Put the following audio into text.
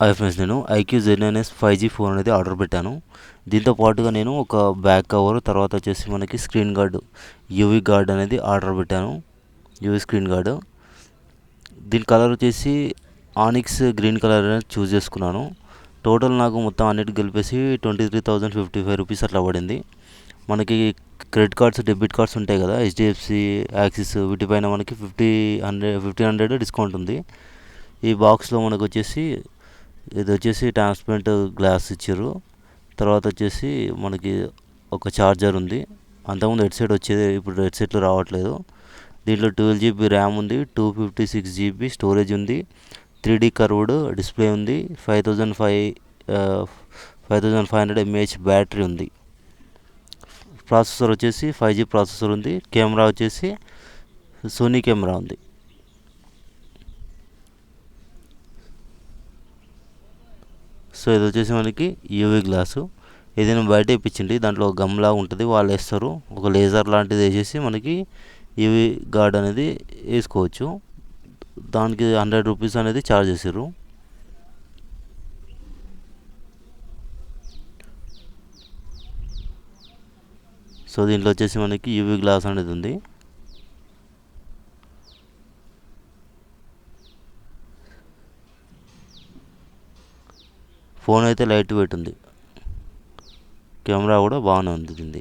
Hi friends, నేను IQ Z9s 5G phone అనేది order పెట్టాను. దీంతో పాటుగా నేను ఒక బ్యాక్ కవర్, తర్వాత వచ్చేసి మనకి స్క్రీన్ గార్డ్, యూవీ గార్డ్ అనేది ఆర్డర్ పెట్టాను. UV screen guard. దీని కలర్ వచ్చేసి ఆనిక్స్ గ్రీన్ కలర్ అనేది చూస్ చేసుకున్నాను. టోటల్ నాకు మొత్తం అన్నిటి కలిపేసి 23,055 రూపీస్ అట్లా పడింది. మనకి క్రెడిట్ కార్డ్స్, డెబిట్ కార్డ్స్ ఉంటాయి కదా, హెచ్డిఎఫ్సి, యాక్సిస్, వీటిపైన మనకి 1500 డిస్కౌంట్ ఉంది. ఈ బాక్స్లో మనకు వచ్చేసి ఇది వచ్చేసి ట్రాన్స్పరెంట్ గ్లాస్ ఇచ్చారు. తర్వాత వచ్చేసి మనకి ఒక ఛార్జర్ ఉంది. అంతకుముందు హెడ్సెట్ వచ్చేది, ఇప్పుడు హెడ్సెట్లు రావట్లేదు. దీంట్లో 12GB ర్యామ్ ఉంది, 256GB స్టోరేజ్ ఉంది, 3D కర్వ్డ్ డిస్ప్లే ఉంది, 5500 mAh బ్యాటరీ ఉంది. ప్రాసెసర్ వచ్చేసి 5G ప్రాసెసర్ ఉంది. కెమెరా వచ్చేసి సోనీ కెమెరా ఉంది. సో ఇది వచ్చేసి మనకి యూవీ గ్లాసు. ఏదైనా బయట ఇప్పించండి, దాంట్లో గమ్లా ఉంటుంది, వాళ్ళు వేస్తారు. ఒక లేజర్ లాంటిది వేసేసి మనకి యూవీ గార్డ్ అనేది వేసుకోవచ్చు. దానికి 100 రూపీస్ అనేది ఛార్జ్ చేసారు. సో దీంట్లో వచ్చేసి మనకి యూవీ గ్లాస్ అనేది ఉంది. ఫోన్ అయితే లైట్ వెయిట్ ఉంది. కెమెరా కూడా బాగానే ఉంది దీనిది.